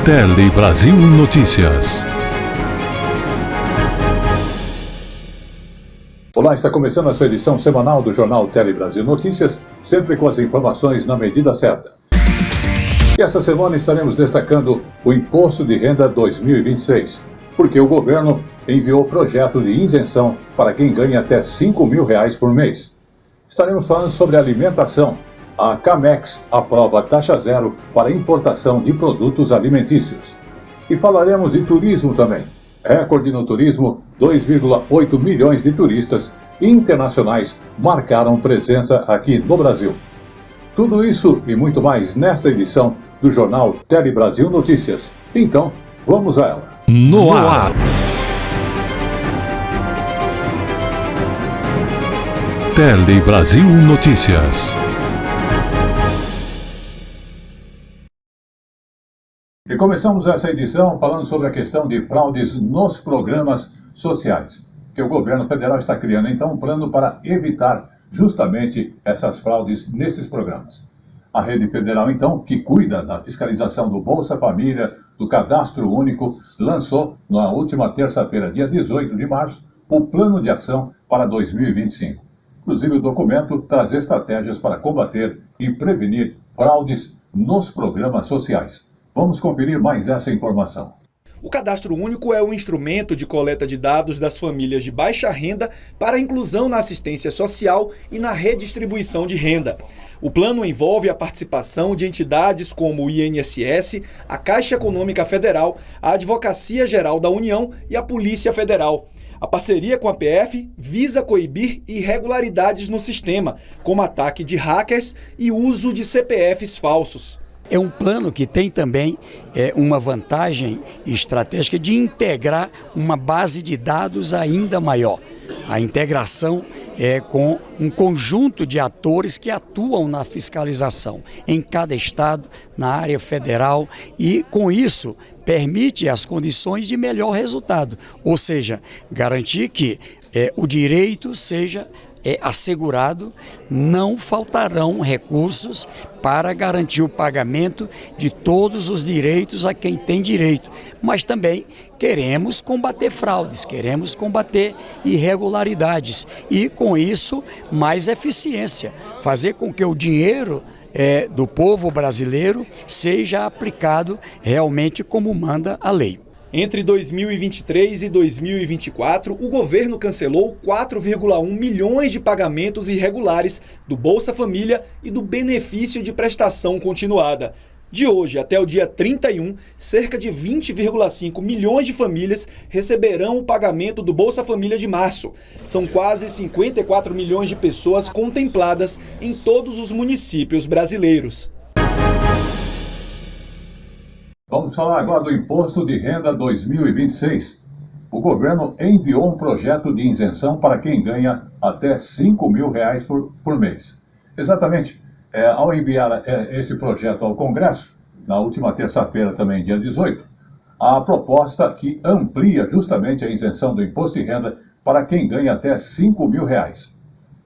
Tele Brasil Notícias. Olá, está começando a sua edição semanal do jornal Tele Brasil Notícias, sempre com as informações na medida certa. E esta semana estaremos destacando o Imposto de Renda 2026, porque o governo enviou projeto de isenção para quem ganha até R$5.000 por mês. Estaremos falando sobre alimentação. A Camex aprova taxa zero para importação de produtos alimentícios. E falaremos de turismo também. Recorde no turismo, 2,8 milhões de turistas internacionais marcaram presença aqui no Brasil. Tudo isso e muito mais nesta edição do jornal Tele Brasil Notícias. Então, vamos a ela. No ar. Tele Brasil Notícias. E começamos essa edição falando sobre a questão de fraudes nos programas sociais, que o governo federal está criando então um plano para evitar justamente essas fraudes nesses programas. A rede federal então, que cuida da fiscalização do Bolsa Família, do Cadastro Único, lançou na última terça-feira, dia 18 de março, o Plano de Ação para 2025. Inclusive o documento traz estratégias para combater e prevenir fraudes nos programas sociais. Vamos conferir mais essa informação. O Cadastro Único é o instrumento de coleta de dados das famílias de baixa renda para a inclusão na assistência social e na redistribuição de renda. O plano envolve a participação de entidades como o INSS, a Caixa Econômica Federal, a Advocacia Geral da União e a Polícia Federal. A parceria com a PF visa coibir irregularidades no sistema, como ataque de hackers e uso de CPFs falsos. É um plano que tem também uma vantagem estratégica de integrar uma base de dados ainda maior. A integração é com um conjunto de atores que atuam na fiscalização em cada estado, na área federal, e com isso permite as condições de melhor resultado, ou seja, garantir que o direito seja assegurado, não faltarão recursos para garantir o pagamento de todos os direitos a quem tem direito, mas também queremos combater fraudes, queremos combater irregularidades e, com isso, mais eficiência, fazer com que o dinheiro do povo brasileiro seja aplicado realmente como manda a lei. Entre 2023 e 2024, o governo cancelou 4,1 milhões de pagamentos irregulares do Bolsa Família e do benefício de prestação continuada. De hoje até o dia 31, cerca de 20,5 milhões de famílias receberão o pagamento do Bolsa Família de março. São quase 54 milhões de pessoas contempladas em todos os municípios brasileiros. Vamos falar agora do Imposto de Renda 2026. O governo enviou um projeto de isenção para quem ganha até R$5.000 por mês. Exatamente, ao enviar esse projeto ao Congresso, na última terça-feira também, dia 18, a proposta que amplia justamente a isenção do Imposto de Renda para quem ganha até R$5.000.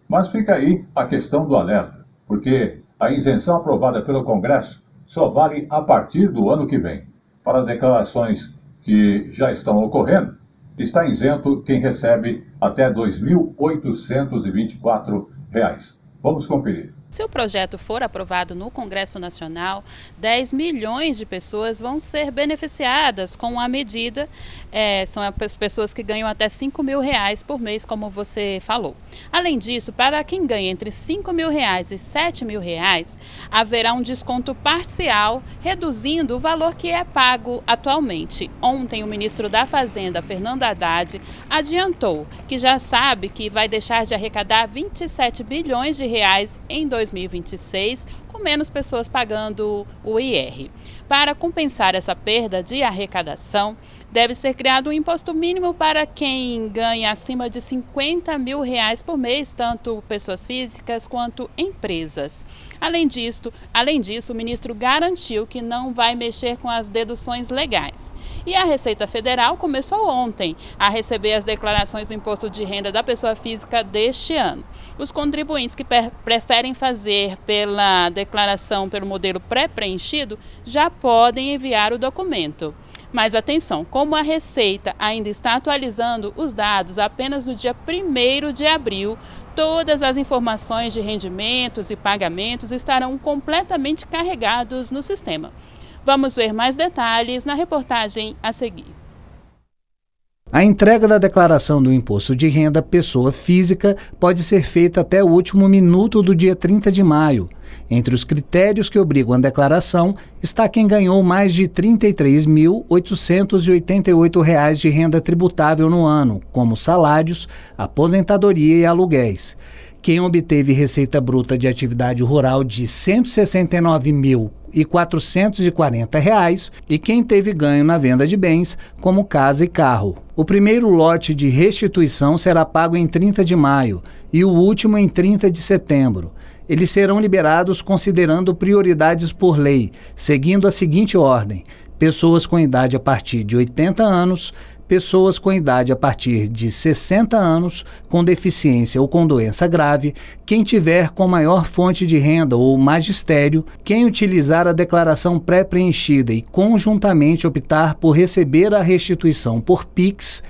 Mas fica aí a questão do alerta, porque a isenção aprovada pelo Congresso só vale a partir do ano que vem. Para declarações que já estão ocorrendo, está isento quem recebe até R$ 2.824. Vamos conferir. Se o projeto for aprovado no Congresso Nacional, 10 milhões de pessoas vão ser beneficiadas com a medida. São as pessoas que ganham até R$5.000 por mês, como você falou. Além disso, para quem ganha entre R$5.000 e R$7.000, haverá um desconto parcial, reduzindo o valor que é pago atualmente. Ontem, o ministro da Fazenda, Fernando Haddad, adiantou que já sabe que vai deixar de arrecadar 27 bilhões de reais em 2026, com menos pessoas pagando o IR. Para compensar essa perda de arrecadação, deve ser criado um imposto mínimo para quem ganha acima de R$50.000 por mês, tanto pessoas físicas quanto empresas. Além disso, o ministro garantiu que não vai mexer com as deduções legais. E a Receita Federal começou ontem a receber as declarações do imposto de renda da pessoa física deste ano. Os contribuintes que preferem fazer pela declaração pelo modelo pré-preenchido já podem enviar o documento. Mas atenção, como a Receita ainda está atualizando os dados apenas no dia 1º de abril, todas as informações de rendimentos e pagamentos estarão completamente carregados no sistema. Vamos ver mais detalhes na reportagem a seguir. A entrega da declaração do imposto de renda pessoa física pode ser feita até o último minuto do dia 30 de maio. Entre os critérios que obrigam a declaração está quem ganhou mais de R$ 33.888 de renda tributável no ano, como salários, aposentadoria e aluguéis. Quem obteve receita bruta de atividade rural de R$ 169.440 e quem teve ganho na venda de bens, como casa e carro. O primeiro lote de restituição será pago em 30 de maio e o último em 30 de setembro. Eles serão liberados considerando prioridades por lei, seguindo a seguinte ordem: pessoas com idade a partir de 80 anos, pessoas com idade a partir de 60 anos, com deficiência ou com doença grave, quem tiver com maior fonte de renda ou magistério, quem utilizar a declaração pré-preenchida e conjuntamente optar por receber a restituição por Pix.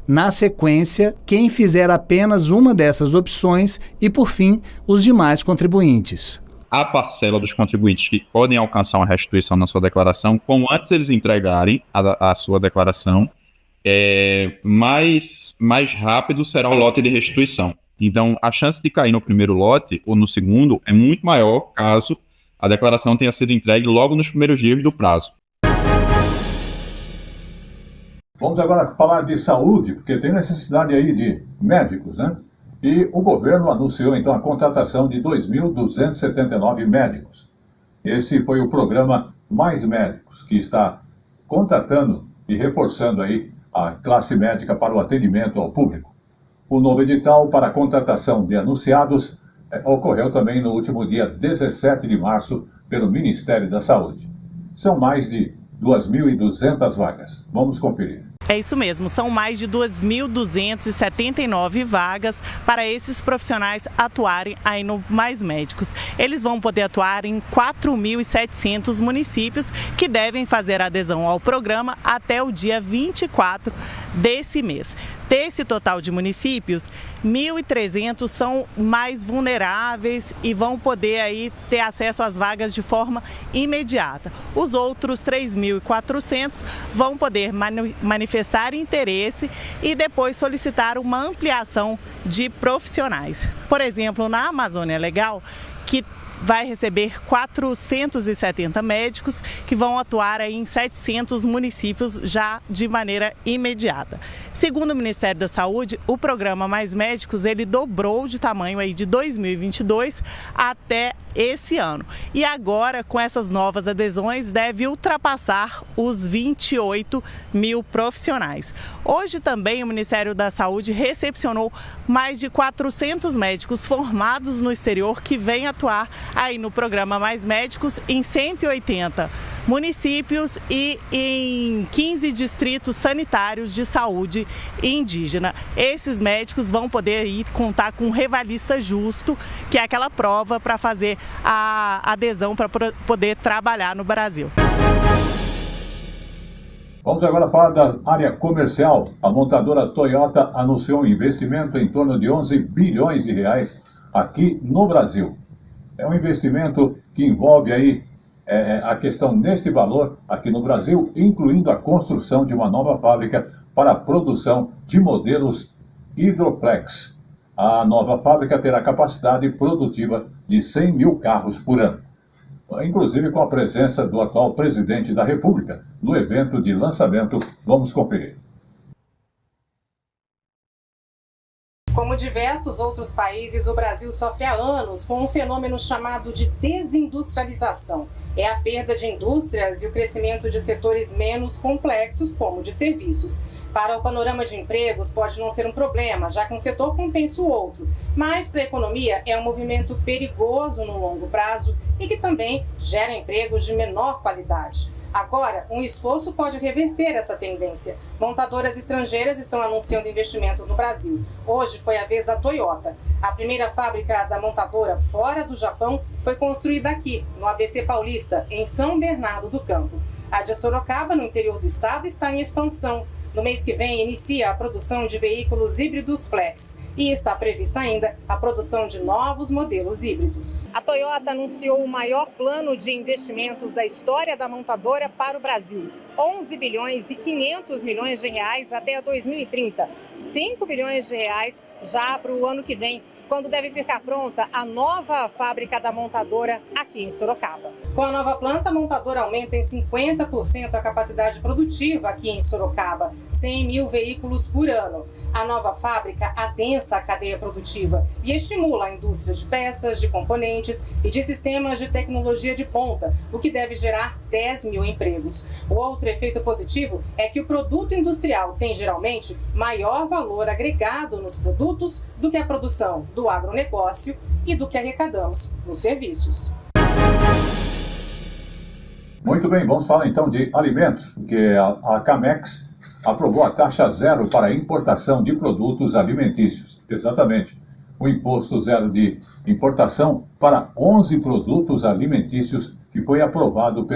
Na sequência, quem fizer apenas uma dessas opções e, por fim, os demais contribuintes. A parcela dos contribuintes que podem alcançar uma restituição na sua declaração, como antes eles entregarem a sua declaração, mais rápido será o lote de restituição. Então, a chance de cair no primeiro lote ou no segundo é muito maior caso a declaração tenha sido entregue logo nos primeiros dias do prazo. Vamos agora falar de saúde, porque tem necessidade aí de médicos, né? E o governo anunciou, então, a contratação de 2.279 médicos. Esse foi o programa Mais Médicos, que está contratando e reforçando aí a classe médica para o atendimento ao público. O novo edital para a contratação de anunciados ocorreu também no último dia 17 de março pelo Ministério da Saúde. São mais de 2.200 vagas. Vamos conferir. É isso mesmo, são mais de 2.279 vagas para esses profissionais atuarem aí no Mais Médicos. Eles vão poder atuar em 4.700 municípios que devem fazer adesão ao programa até o dia 24 desse mês. Desse total de municípios, 1.300 são mais vulneráveis e vão poder aí ter acesso às vagas de forma imediata. Os outros 3.400 vão poder manifestar interesse e depois solicitar uma ampliação de profissionais. Por exemplo, na Amazônia Legal, que vai receber 470 médicos que vão atuar aí em 700 municípios já de maneira imediata. Segundo o Ministério da Saúde, o programa Mais Médicos ele dobrou de tamanho aí de 2022 até esse ano. E agora, com essas novas adesões, deve ultrapassar os 28 mil profissionais. Hoje também o Ministério da Saúde recepcionou mais de 400 médicos formados no exterior que vêm atuar aí no programa Mais Médicos em 180 municípios e em 15 distritos sanitários de saúde indígena. Esses médicos vão poder contar com um revalista justo, que é aquela prova para fazer a adesão para poder trabalhar no Brasil. Vamos agora falar da área comercial. A montadora Toyota anunciou um investimento em torno de 11 bilhões de reais aqui no Brasil. É um investimento que envolve aí a questão nesse valor aqui no Brasil, incluindo a construção de uma nova fábrica para a produção de modelos Hydroplex. A nova fábrica terá capacidade produtiva de 100 mil carros por ano, inclusive com a presença do atual presidente da República no evento de lançamento. Vamos conferir. Como diversos outros países, o Brasil sofre há anos com um fenômeno chamado de desindustrialização. É a perda de indústrias e o crescimento de setores menos complexos, como de serviços. Para o panorama de empregos, pode não ser um problema, já que um setor compensa o outro. Mas para a economia é um movimento perigoso no longo prazo e que também gera empregos de menor qualidade. Agora, um esforço pode reverter essa tendência. Montadoras estrangeiras estão anunciando investimentos no Brasil. Hoje foi a vez da Toyota. A primeira fábrica da montadora fora do Japão foi construída aqui, no ABC Paulista, em São Bernardo do Campo. A de Sorocaba, no interior do estado, está em expansão. No mês que vem, inicia a produção de veículos híbridos flex e está prevista ainda a produção de novos modelos híbridos. A Toyota anunciou o maior plano de investimentos da história da montadora para o Brasil. 11 bilhões e 500 milhões de reais até 2030. 5 bilhões de reais já para o ano que vem, quando deve ficar pronta a nova fábrica da montadora aqui em Sorocaba. Com a nova planta, a montadora aumenta em 50% a capacidade produtiva aqui em Sorocaba, 100 mil veículos por ano. A nova fábrica adensa a cadeia produtiva e estimula a indústria de peças, de componentes e de sistemas de tecnologia de ponta, o que deve gerar 10 mil empregos. O outro efeito positivo é que o produto industrial tem geralmente maior valor agregado nos produtos do que a produção do agronegócio e do que arrecadamos nos serviços. Muito bem, vamos falar então de alimentos, porque a Camex aprovou a taxa zero para a importação de produtos alimentícios. Exatamente, o imposto zero de importação para 11 produtos alimentícios que foi aprovado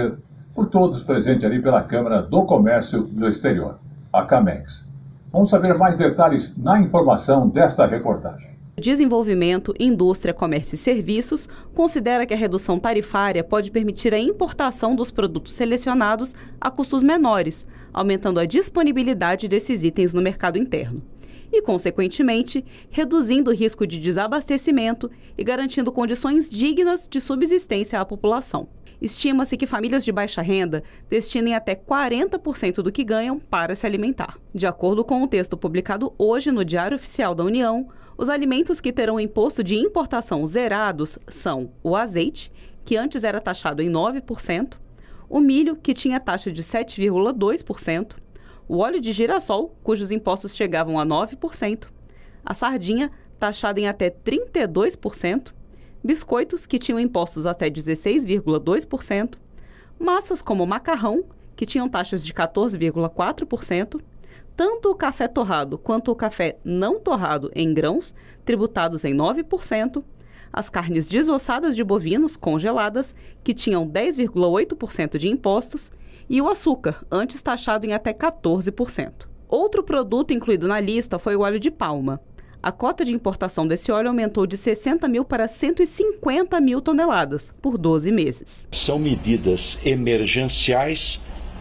por todos presentes ali pela Câmara do Comércio do Exterior, a Camex. Vamos saber mais detalhes na informação desta reportagem. Desenvolvimento, Indústria, Comércio e Serviços considera que a redução tarifária pode permitir a importação dos produtos selecionados a custos menores, aumentando a disponibilidade desses itens no mercado interno e, consequentemente, reduzindo o risco de desabastecimento e garantindo condições dignas de subsistência à população. Estima-se que famílias de baixa renda destinem até 40% do que ganham para se alimentar. De acordo com o texto publicado hoje no Diário Oficial da União, os alimentos que terão imposto de importação zerados são o azeite, que antes era taxado em 9%, o milho, que tinha taxa de 7,2%, o óleo de girassol, cujos impostos chegavam a 9%, a sardinha, taxada em até 32%, biscoitos, que tinham impostos até 16,2%, massas como macarrão, que tinham taxas de 14,4%, tanto o café torrado quanto o café não torrado em grãos, tributados em 9%, as carnes desossadas de bovinos congeladas, que tinham 10,8% de impostos, e o açúcar, antes taxado em até 14%. Outro produto incluído na lista foi o óleo de palma. A cota de importação desse óleo aumentou de 60 mil para 150 mil toneladas por 12 meses. São medidas emergenciais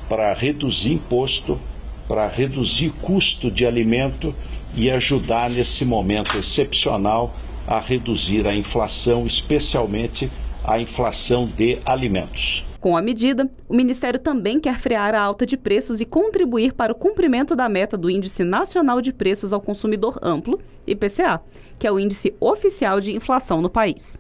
para reduzir imposto, para reduzir custo de alimento e ajudar nesse momento excepcional a reduzir a inflação, especialmente a inflação de alimentos. Com a medida, o Ministério também quer frear a alta de preços e contribuir para o cumprimento da meta do Índice Nacional de Preços ao Consumidor Amplo, IPCA, que é o índice oficial de inflação no país.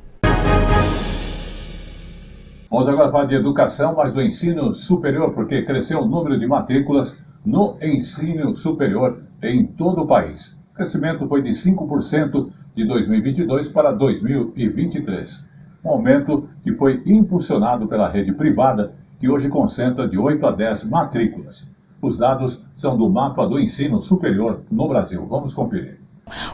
Vamos agora falar de educação, mas do ensino superior, porque cresceu o número de matrículas no ensino superior em todo o país. O crescimento foi de 5% de 2022 para 2023. Um aumento que foi impulsionado pela rede privada, que hoje concentra de 8 a 10 matrículas. Os dados são do mapa do ensino superior no Brasil. Vamos conferir.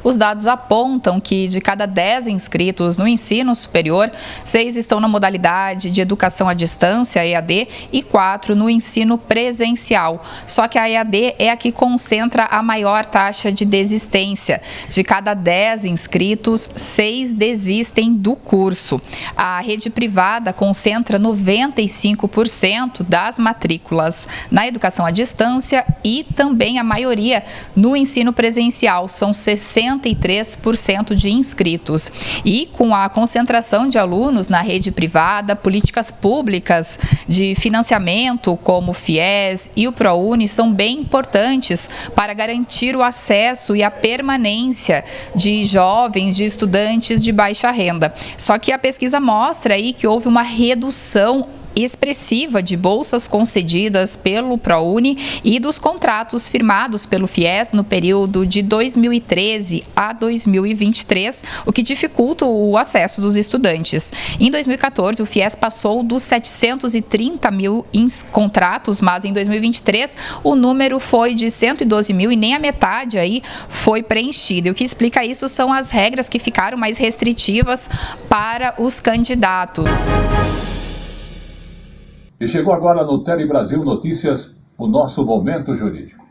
Os dados apontam que de cada 10 inscritos no ensino superior, 6 estão na modalidade de educação à distância, EAD, e 4 no ensino presencial. Só que a EAD é a que concentra a maior taxa de desistência. De cada 10 inscritos, 6 desistem do curso. A rede privada concentra 95% das matrículas na educação à distância e também a maioria no ensino presencial, são 63% de inscritos. E com a concentração de alunos na rede privada, políticas públicas de financiamento, como o FIES e o ProUni, são bem importantes para garantir o acesso e a permanência de jovens, de estudantes de baixa renda. Só que a pesquisa mostra aí que houve uma redução expressiva de bolsas concedidas pelo ProUni e dos contratos firmados pelo FIES no período de 2013 a 2023, o que dificulta o acesso dos estudantes. Em 2014, o FIES passou dos 730 mil contratos, mas em 2023 o número foi de 112 mil e nem a metade aí foi preenchida. E o que explica isso são as regras que ficaram mais restritivas para os candidatos. E chegou agora no Tele Brasil Notícias o nosso Momento Jurídico.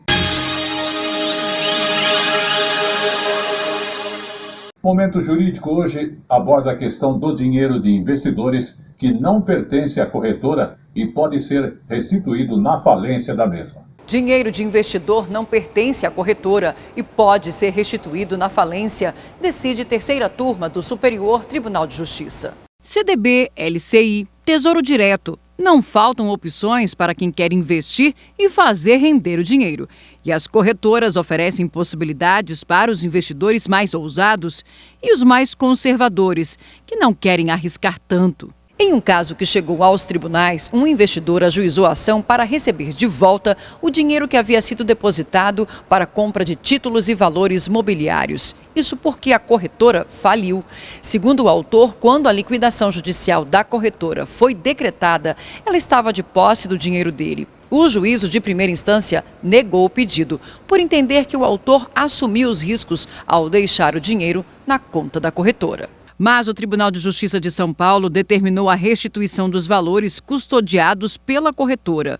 Momento Jurídico hoje aborda a questão do dinheiro de investidores que não pertence à corretora e pode ser restituído na falência da mesma. Dinheiro de investidor não pertence à corretora e pode ser restituído na falência, decide terceira turma do Superior Tribunal de Justiça. CDB, LCI, Tesouro Direto. Não faltam opções para quem quer investir e fazer render o dinheiro. E as corretoras oferecem possibilidades para os investidores mais ousados e os mais conservadores, que não querem arriscar tanto. Em um caso que chegou aos tribunais, um investidor ajuizou a ação para receber de volta o dinheiro que havia sido depositado para compra de títulos e valores mobiliários. Isso porque a corretora faliu. Segundo o autor, quando a liquidação judicial da corretora foi decretada, ela estava de posse do dinheiro dele. O juízo de primeira instância negou o pedido, por entender que o autor assumiu os riscos ao deixar o dinheiro na conta da corretora. Mas o Tribunal de Justiça de São Paulo determinou a restituição dos valores custodiados pela corretora.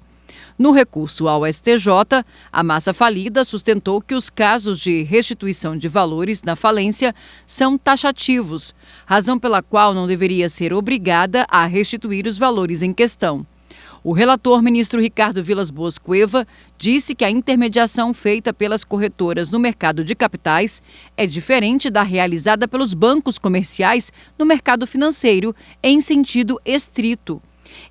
No recurso ao STJ, a massa falida sustentou que os casos de restituição de valores na falência são taxativos, razão pela qual não deveria ser obrigada a restituir os valores em questão. O relator, ministro Ricardo Vilas Boas Cueva, disse que a intermediação feita pelas corretoras no mercado de capitais é diferente da realizada pelos bancos comerciais no mercado financeiro, em sentido estrito.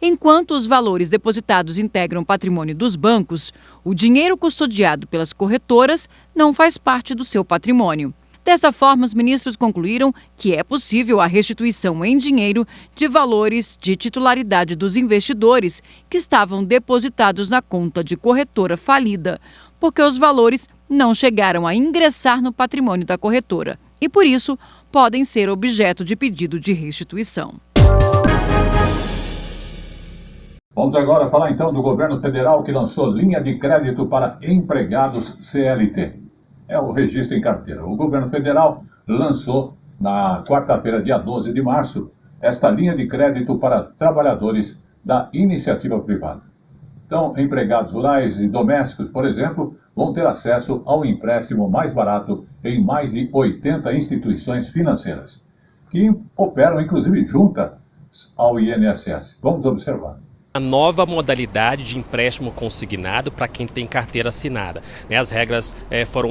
Enquanto os valores depositados integram o patrimônio dos bancos, o dinheiro custodiado pelas corretoras não faz parte do seu patrimônio. Dessa forma, os ministros concluíram que é possível a restituição em dinheiro de valores de titularidade dos investidores que estavam depositados na conta de corretora falida, porque os valores não chegaram a ingressar no patrimônio da corretora e, por isso, podem ser objeto de pedido de restituição. Vamos agora falar então do governo federal que lançou linha de crédito para empregados CLT. É o registro em carteira. O governo federal lançou na quarta-feira, dia 12 de março, esta linha de crédito para trabalhadores da iniciativa privada. Então, empregados rurais e domésticos, por exemplo, vão ter acesso ao empréstimo mais barato em mais de 80 instituições financeiras, que operam, inclusive, juntas ao INSS. Vamos observar. A nova modalidade de empréstimo consignado para quem tem carteira assinada. As regras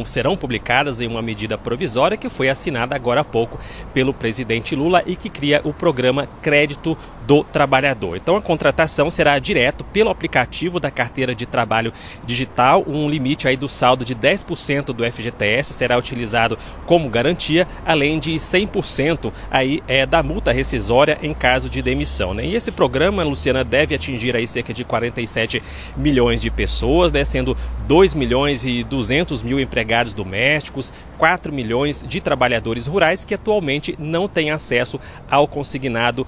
serão publicadas em uma medida provisória que foi assinada agora há pouco pelo presidente Lula e que cria o programa Crédito do Trabalhador. Então a contratação será direto pelo aplicativo da carteira de trabalho digital, um limite aí do saldo de 10% do FGTS será utilizado como garantia, além de 100% aí da multa rescisória em caso de demissão. E esse programa, Luciana, deve atingir aí cerca de 47 milhões de pessoas, sendo 2 milhões e 200 mil empregados domésticos, 4 milhões de trabalhadores rurais que atualmente não têm acesso ao consignado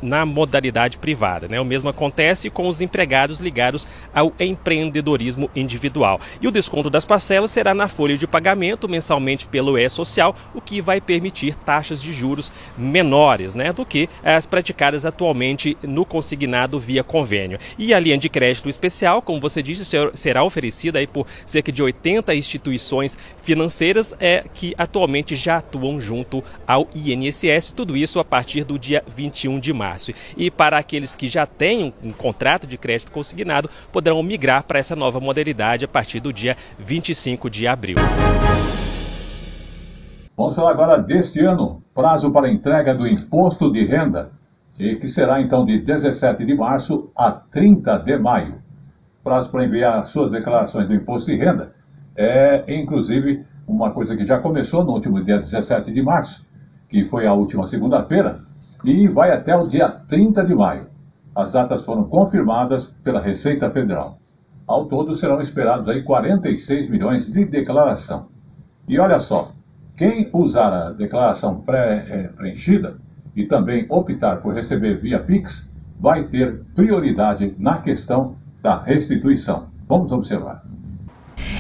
na modalidade privada. O mesmo acontece com os empregados ligados ao empreendedorismo individual. E o desconto das parcelas será na folha de pagamento mensalmente pelo E-Social, o que vai permitir taxas de juros menores do que as praticadas atualmente no consignado via convênio. E a linha de crédito especial, como você disse, será oferecida aí por cerca de 80 instituições financeiras que atualmente já atuam junto ao INSS, tudo isso a partir do dia 21 de março. E para aqueles que já têm um contrato de crédito consignado, poderão migrar para essa nova modalidade a partir do dia 25 de abril. Vamos falar agora deste ano, prazo para entrega do imposto de renda, que será então de 17 de março a 30 de maio. Prazo para enviar suas declarações do imposto de renda é, inclusive, uma coisa que já começou no último dia 17 de março, que foi a última segunda-feira, e vai até o dia 30 de maio. As datas foram confirmadas pela Receita Federal. Ao todo, serão esperados aí 46 milhões de declaração. E olha só, quem usar a declaração pré-preenchida e também optar por receber via Pix, vai ter prioridade na questão da restituição. Vamos observar.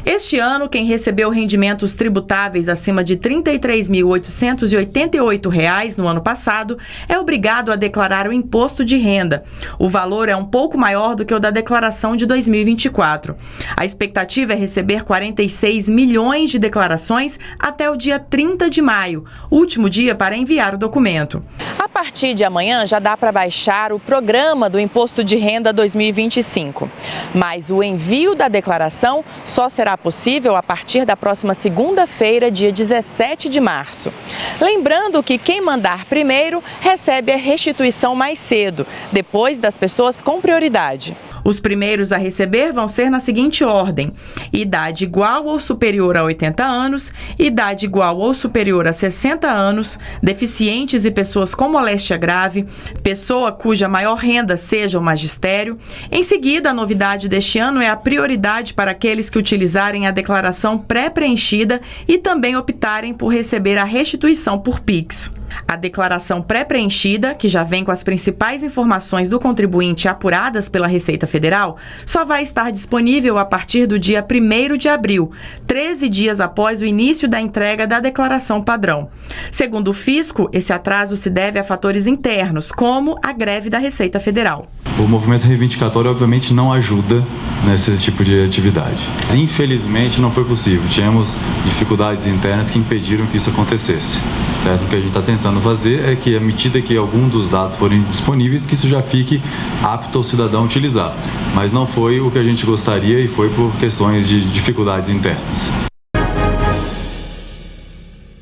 Este ano, quem recebeu rendimentos tributáveis acima de R$ 33.888 no ano passado é obrigado a declarar o imposto de renda. O valor é um pouco maior do que o da declaração de 2024. A expectativa é receber 46 milhões de declarações até o dia 30 de maio, último dia para enviar o documento. A partir de amanhã já dá para baixar o programa do Imposto de Renda 2025, mas o envio da declaração só será possível a partir da próxima segunda-feira, dia 17 de março. Lembrando que quem mandar primeiro recebe a restituição mais cedo, depois das pessoas com prioridade. Os primeiros a receber vão ser na seguinte ordem: idade igual ou superior a 80 anos, idade igual ou superior a 60 anos, deficientes e pessoas com moléstia grave, pessoa cuja maior renda seja o magistério. Em seguida, a novidade deste ano é a prioridade para aqueles que utilizarem a declaração pré-preenchida e também optarem por receber a restituição por Pix. A declaração pré-preenchida, que já vem com as principais informações do contribuinte apuradas pela Receita Federal, só vai estar disponível a partir do dia 1º de abril, 13 dias após o início da entrega da declaração padrão. Segundo o Fisco, esse atraso se deve a fatores internos, como a greve da Receita Federal. O movimento reivindicatório, obviamente, não ajuda nesse tipo de atividade. Infelizmente, não foi possível. Tivemos dificuldades internas que impediram que isso acontecesse. Certo? O que a gente está tentando fazer é que, à medida que algum dos dados forem disponíveis, que isso já fique apto ao cidadão utilizar. Mas não foi o que a gente gostaria e foi por questões de dificuldades internas.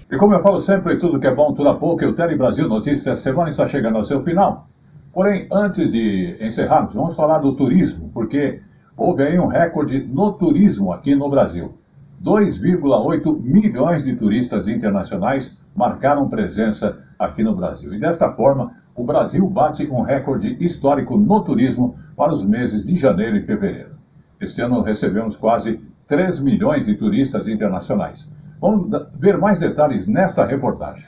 E como eu falo sempre, tudo que é bom dura pouco, e o Tele Brasil Notícias da semana está chegando ao seu final. Porém, antes de encerrarmos, vamos falar do turismo, porque houve aí um recorde no turismo aqui no Brasil. 2,8 milhões de turistas internacionais marcaram presença aqui no Brasil. E desta forma, o Brasil bate um recorde histórico no turismo para os meses de janeiro e fevereiro. Este ano recebemos quase 3 milhões de turistas internacionais. Vamos ver mais detalhes nesta reportagem.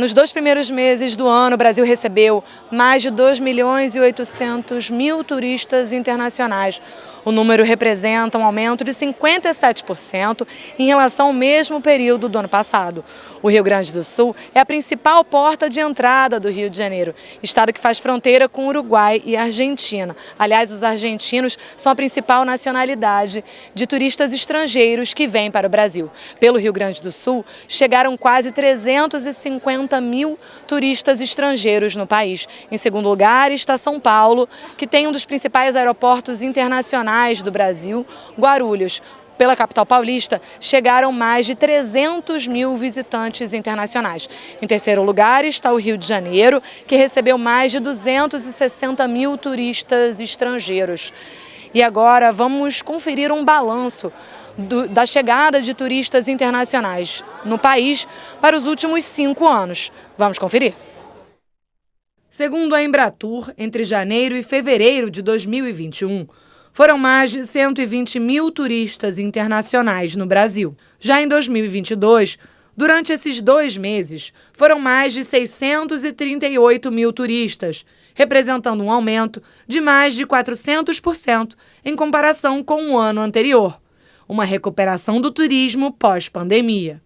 Nos 2 primeiros meses do ano, o Brasil recebeu mais de 2.800.000 turistas internacionais. O número representa um aumento de 57% em relação ao mesmo período do ano passado. O Rio Grande do Sul é a principal porta de entrada do Rio de Janeiro, estado que faz fronteira com Uruguai e Argentina. Aliás, os argentinos são a principal nacionalidade de turistas estrangeiros que vêm para o Brasil. Pelo Rio Grande do Sul, chegaram quase 350.000 turistas estrangeiros no país. Em segundo lugar está São Paulo, que tem um dos principais aeroportos internacionais do Brasil, Guarulhos. Pela capital paulista, chegaram mais de 300.000 visitantes internacionais. Em terceiro lugar está o Rio de Janeiro, que recebeu mais de 260.000 turistas estrangeiros. E agora vamos conferir um balanço da chegada de turistas internacionais no país para os últimos 5 anos. Vamos conferir? Segundo a Embratur, entre janeiro e fevereiro de 2021, foram mais de 120.000 turistas internacionais no Brasil. Já em 2022, durante esses 2 meses, foram mais de 638.000 turistas, representando um aumento de mais de 400% em comparação com o ano anterior, uma recuperação do turismo pós-pandemia.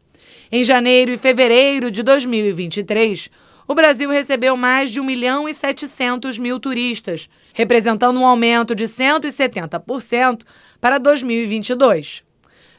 Em janeiro e fevereiro de 2023, o Brasil recebeu mais de 1.700.000 turistas, representando um aumento de 170% para 2022.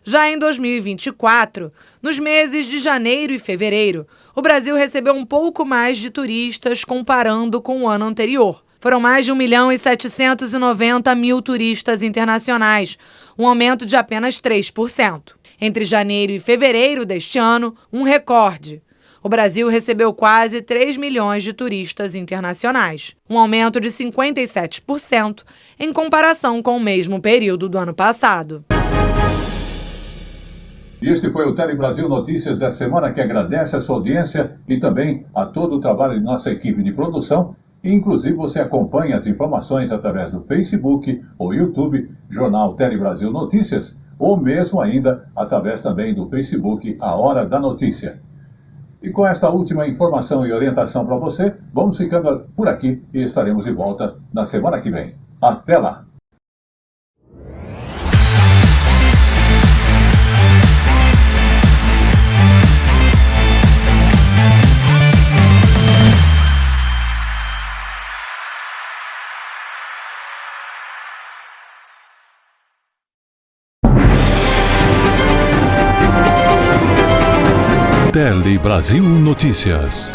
Já em 2024, nos meses de janeiro e fevereiro, o Brasil recebeu um pouco mais de turistas comparando com o ano anterior. Foram mais de 1.790.000 turistas internacionais, um aumento de apenas 3%. Entre janeiro e fevereiro deste ano, um recorde. O Brasil recebeu quase 3 milhões de turistas internacionais, um aumento de 57% em comparação com o mesmo período do ano passado. E este foi o Tele Brasil Notícias da semana, que agradece a sua audiência e também a todo o trabalho de nossa equipe de produção Inclusive, você acompanha as informações através do Facebook ou YouTube, Jornal Tele Brasil Notícias, ou mesmo ainda através também do Facebook A Hora da Notícia. E com esta última informação e orientação para você, vamos ficando por aqui e estaremos de volta na semana que vem. Até lá! Tele Brasil Notícias.